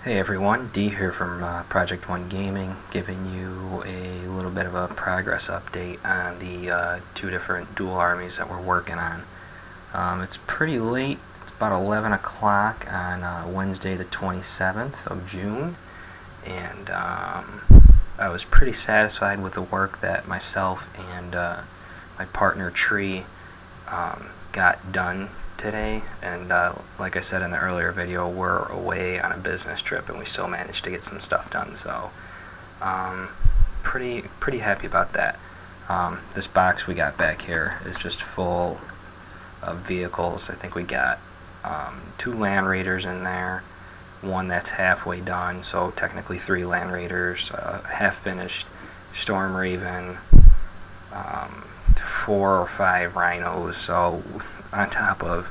Hey everyone, D here from Project One Gaming, giving you a little bit of a progress update on the two different dual armies that we're working on. It's pretty late, it's about 11 o'clock on Wednesday the 27th of June, and I was pretty satisfied with the work that myself and my partner Tree got done today, and like I said in the earlier video, we're away on a business trip and we still managed to get some stuff done, so pretty happy about that. This box we got back here is just full of vehicles. I think we got 2 Land Raiders in there, one that's halfway done, so technically 3 Land Raiders, half finished Storm Raven, 4 or 5 Rhinos, so on top of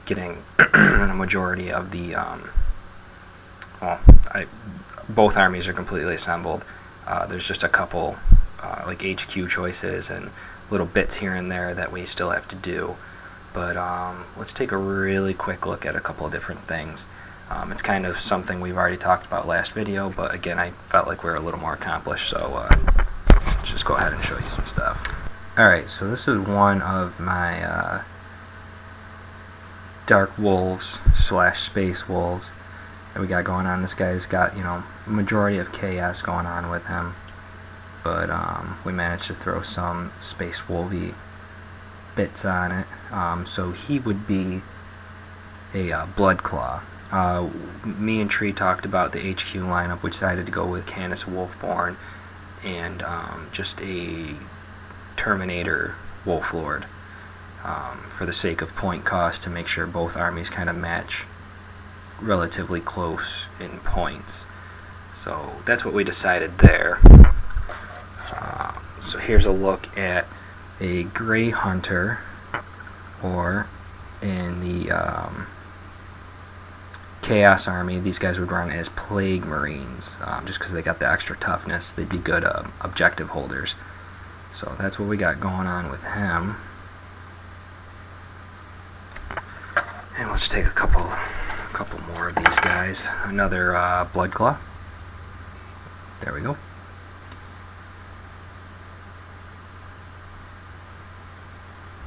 getting a majority of the both armies are completely assembled. There's just a couple like HQ choices and little bits here and there that we still have to do, but let's take a really quick look at a couple of different things. It's kind of something we've already talked about last video, but again, I felt like we were a little more accomplished, so let's just go ahead and show you some stuff. Alright, so this is one of my Dark Wolves / Space Wolves that we got going on. This guy's got, you know, a majority of chaos going on with him, but we managed to throw some Space Wolvy bits on it. So he would be a Blood Claw. Me and Tree talked about the HQ lineup. We decided to go with Canis Wolfborn and just a Terminator Wolflord, for the sake of point cost, to make sure both armies kind of match relatively close in points. So that's what we decided there. So here's a look at a Grey Hunter, or in the Chaos Army, these guys would run as Plague Marines, just because they got the extra toughness. They'd be good objective holders. So that's what we got going on with him. And let's take a couple more of these guys. Another Blood Claw. There we go.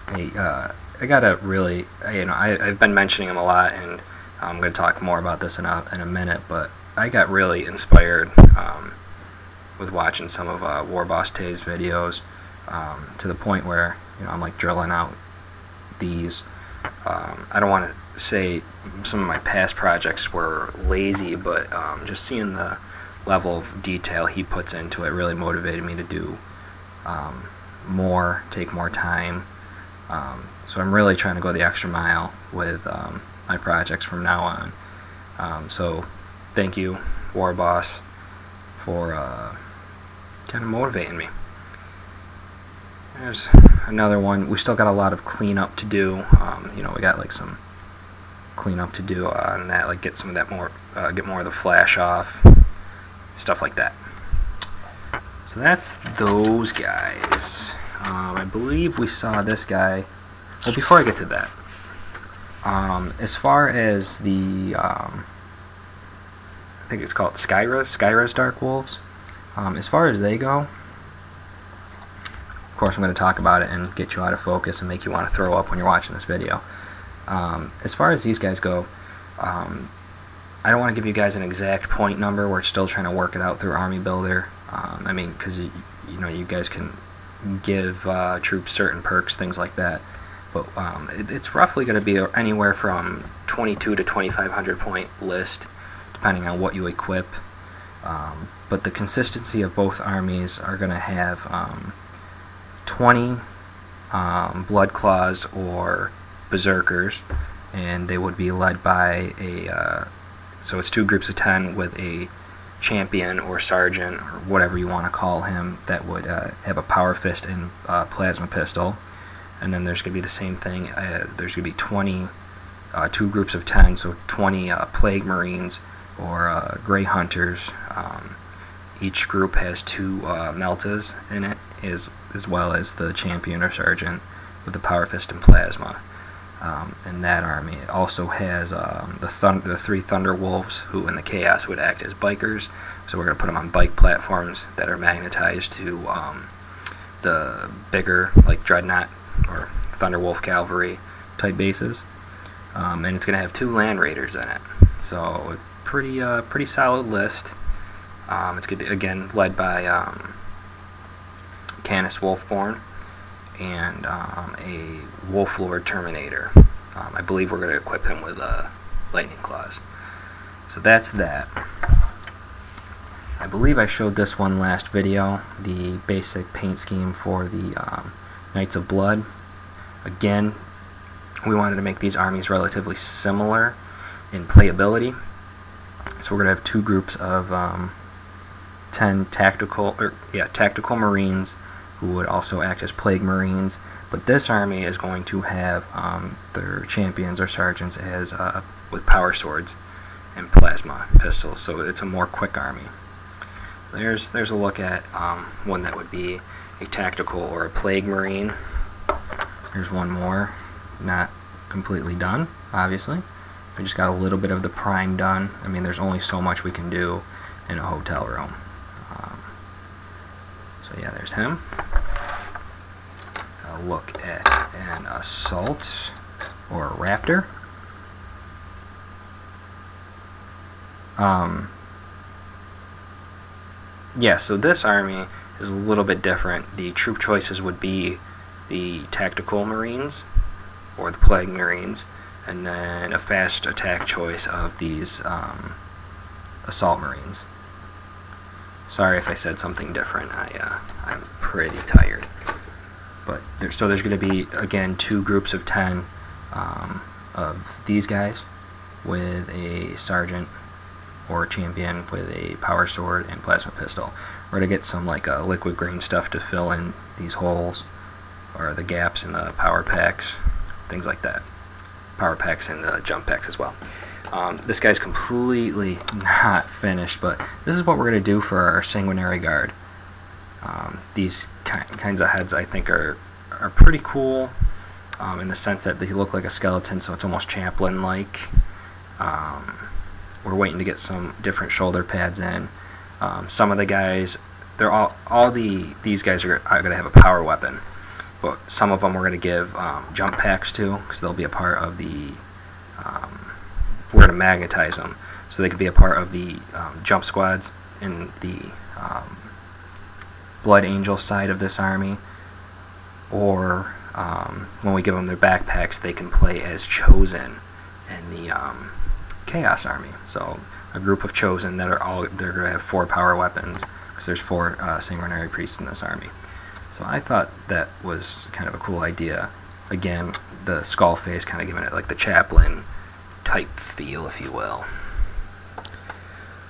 Hey, I gotta really, I've been mentioning him a lot, and I'm going to talk more about this in a minute, but I got really inspired with watching some of Warboss Tae's videos, to the point where, you know, I'm like drilling out these. I don't want to say some of my past projects were lazy, but just seeing the level of detail he puts into it really motivated me to do more, take more time. So I'm really trying to go the extra mile with my projects from now on. So thank you, Warboss, for kind of motivating me. There's another one. We still got a lot of cleanup to do. You know, we got like some cleanup to do on that, like get some of that more, get more of the flash off, stuff like that. So that's those guys. I believe we saw this guy. Well, before I get to that, as far as the, I think it's called Skyra's Dark Wolves, as far as they go, of course I'm going to talk about it and get you out of focus and make you want to throw up when you're watching this video. As far as these guys go, I don't want to give you guys an exact point number. We're still trying to work it out through Army Builder. I mean, because you know, you guys can give troops certain perks, things like that. But it's roughly going to be anywhere from 22 to 2,500 point list, depending on what you equip. But the consistency of both armies are going to have 20 Blood Claws or Berserkers, and they would be led by a, so it's 2 groups of 10 with a champion or sergeant or whatever you want to call him that would have a power fist and plasma pistol. And then there's going to be the same thing. There's going to be 20, 2 groups of 10, so 20 Plague Marines or Grey Hunters. Each group has 2 Meltas in it, as well as the champion or sergeant with the power fist and plasma. in that army. It also has the 3 Thunder Wolves, who in the Chaos would act as bikers. So we're going to put them on bike platforms that are magnetized to the bigger, like Dreadnought or Thunderwolf Cavalry type bases. And it's going to have 2 Land Raiders in it. So pretty solid list. It's going to be, again, led by Canis Wolfborn and a Wolf Lord Terminator. I believe we're going to equip him with Lightning Claws. So that's that. I believe I showed this one last video, the basic paint scheme for the Knights of Blood. Again, we wanted to make these armies relatively similar in playability. So we're going to have 2 groups of 10 tactical Marines who would also act as Plague Marines. But this army is going to have their champions or sergeants as with power swords and plasma pistols. So it's a more quick army. There's a look at one that would be a tactical or a Plague Marine. Here's one more, not completely done, obviously. We just got a little bit of the prime done. I mean, there's only so much we can do in a hotel room. So yeah, there's him. A look at an assault or a raptor. Yeah, so this army is a little bit different. The troop choices would be the tactical Marines or the Plague Marines, and then a fast attack choice of these assault Marines. Sorry if I said something different. I'm pretty tired. But there's going to be, again, 2 groups of 10 of these guys with a sergeant or a champion with a power sword and plasma pistol. We're going to get some like liquid green stuff to fill in these holes or the gaps in the power packs, things like that. Power packs and the jump packs as well. This guy's completely not finished, but this is what we're going to do for our Sanguinary Guard. These kinds of heads I think are pretty cool in the sense that they look like a skeleton, so it's almost Chaplain-like. We're waiting to get some different shoulder pads in. Some of the guys, these guys are going to have a power weapon, but some of them we're going to give jump packs to, because they'll be a part of the. We're going to magnetize them, so they could be a part of the jump squads in the Blood Angel side of this army, or when we give them their backpacks, they can play as Chosen in the Chaos Army. So a group of Chosen that they're going to have 4 power weapons, because there's 4 Sanguinary Priests in this army. So I thought that was kind of a cool idea. Again, the skull face kind of giving it like the Chaplain type feel, if you will.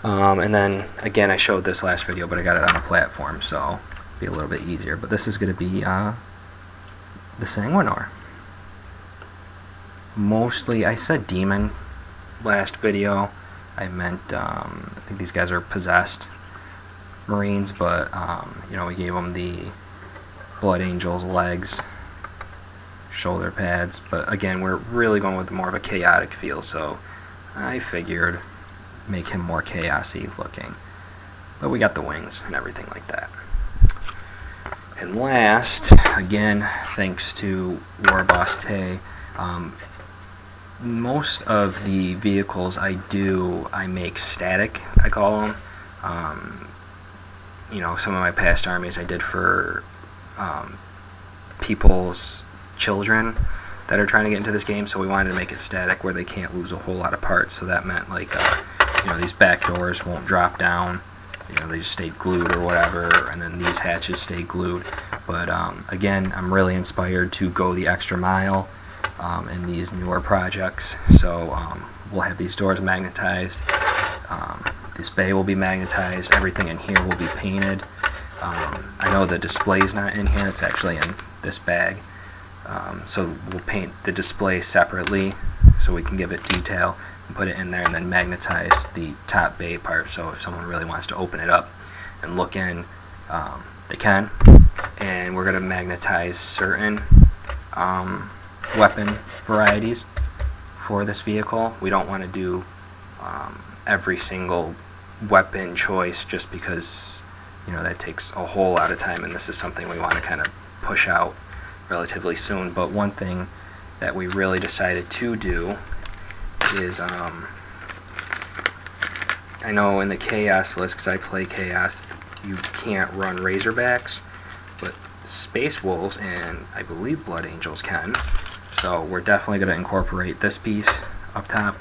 And then again, I showed this last video, but I got it on a platform, so it'll be a little bit easier. But this is going to be the Sanguinor. Mostly, I said demon last video. I meant I think these guys are possessed Marines, but we gave them the Blood Angel's legs, shoulder pads, but again, we're really going with more of a chaotic feel, so I figured make him more chaosy looking. But we got the wings and everything like that. And last, again, thanks to Warboss Tae, most of the vehicles I make static, I call them. Some of my past armies I did for people's children that are trying to get into this game, so we wanted to make it static where they can't lose a whole lot of parts. So that meant like these back doors won't drop down, they just stayed glued or whatever, and then these hatches stayed glued. But again, I'm really inspired to go the extra mile in these newer projects. So we'll have these doors magnetized, this bay will be magnetized, everything in here will be painted. I know the display's not in here, it's actually in this bag. So we'll paint the display separately so we can give it detail and put it in there, and then magnetize the top bay part, so if someone really wants to open it up and look in, they can. And we're going to magnetize certain weapon varieties for this vehicle. We don't want to do every single weapon choice just because, you know, that takes a whole lot of time, and this is something we want to kind of push out relatively soon. But one thing that we really decided to do is, I know in the Chaos list, because I play Chaos, you can't run Razorbacks, but Space Wolves and I believe Blood Angels can. So we're definitely going to incorporate this piece up top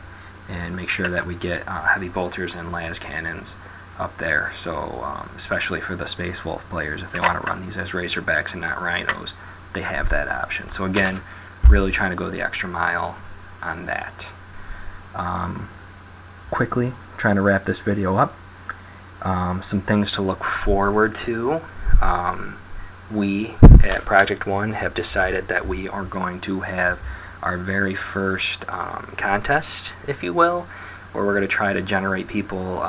and make sure that we get heavy bolters and las cannons up there. So especially for the Space Wolf players, if they want to run these as Razorbacks and not Rhinos, they have that option. So again, really trying to go the extra mile on that. Quickly, trying to wrap this video up. Some things to look forward to. We at Project One have decided that we are going to have our very first contest, if you will, where we're going to try to generate people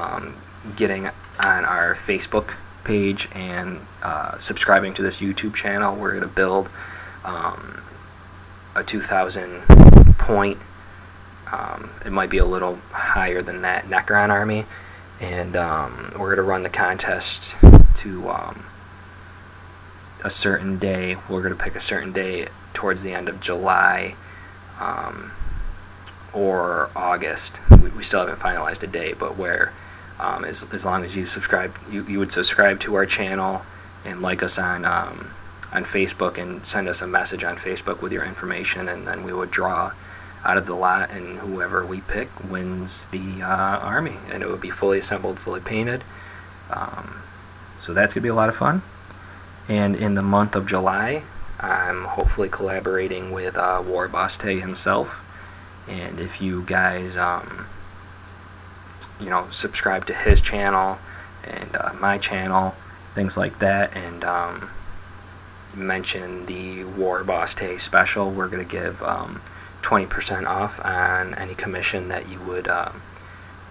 getting on our Facebook page and subscribing to this YouTube channel. We're going to build a 2,000 point, it might be a little higher than that, Necron Army, and we're going to run the contest to a certain day. We're going to pick a certain day towards the end of July or August. We still haven't finalized a day, but where as long as you subscribe, you would subscribe to our channel and like us on Facebook and send us a message on Facebook with your information, and then we would draw out of the lot, and whoever we pick wins the army, and it would be fully assembled, fully painted. So that's going to be a lot of fun. And in the month of July, I'm hopefully collaborating with Warboss Tae himself. And if you guys, you know, subscribe to his channel and my channel, things like that, and mention the Warboss Tae special, we're going to give 20% off on any commission that you would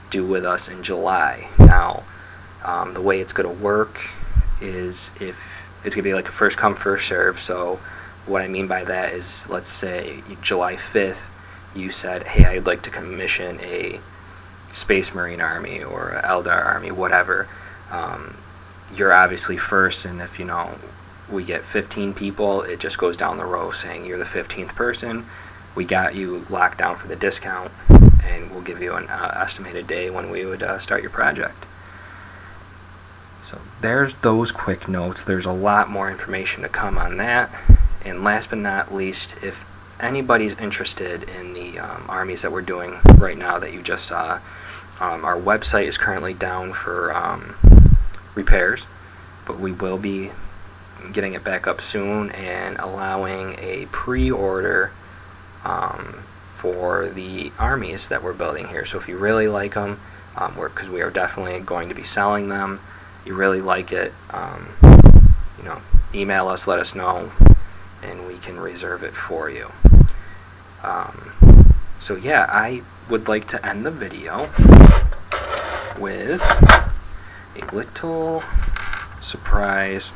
do with us in July. Now, the way it's going to work is if it's going to be like a first come first serve. So what I mean by that is, let's say July 5th you said, hey, I'd like to commission a Space Marine army or a Eldar army, whatever. You're obviously first, and if, you know, we get 15 people, it just goes down the row saying you're the 15th person. We got you locked down for the discount, and we'll give you an estimated day when we would start your project. So there's those quick notes. There's a lot more information to come on that. And last but not least, if anybody's interested in the armies that we're doing right now that you just saw, our website is currently down for repairs, but we will be getting it back up soon and allowing a pre-order for the armies that we're building here. So if you really like them, because we are definitely going to be selling them, you really like it, you know, email us, let us know, and we can reserve it for you. So yeah, I would like to end the video with a little surprise.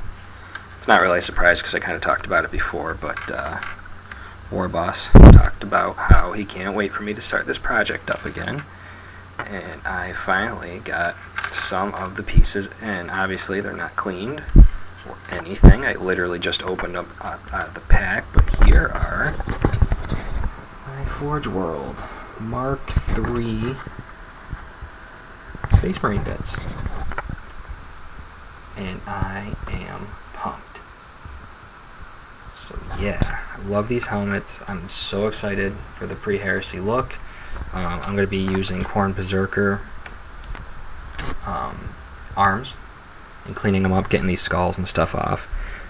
It's not really a surprise because I kind of talked about it before, but Warboss talked about how he can't wait for me to start this project up again, and I finally got some of the pieces, and obviously they're not cleaned or anything. I literally just opened up out of the pack, but here are my Forge World Mark III Space Marine bits, and I am pumped. So yeah, I love these helmets. I'm so excited for the pre-heresy look. I'm going to be using Khorne Berserker arms and cleaning them up, getting these skulls and stuff off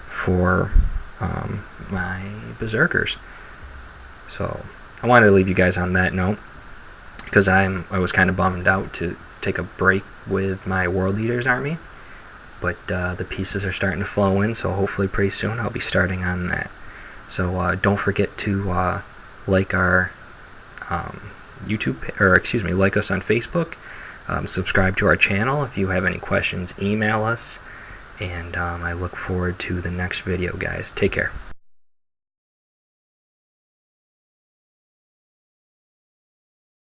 for my Berserkers. So I wanted to leave you guys on that note because I was kind of bummed out to take a break with my World Leaders army, but the pieces are starting to flow in, so hopefully pretty soon I'll be starting on that. So don't forget to like our YouTube, or excuse me, like us on Facebook. Subscribe to our channel. If you have any questions, email us, and I look forward to the next video, guys. Take care.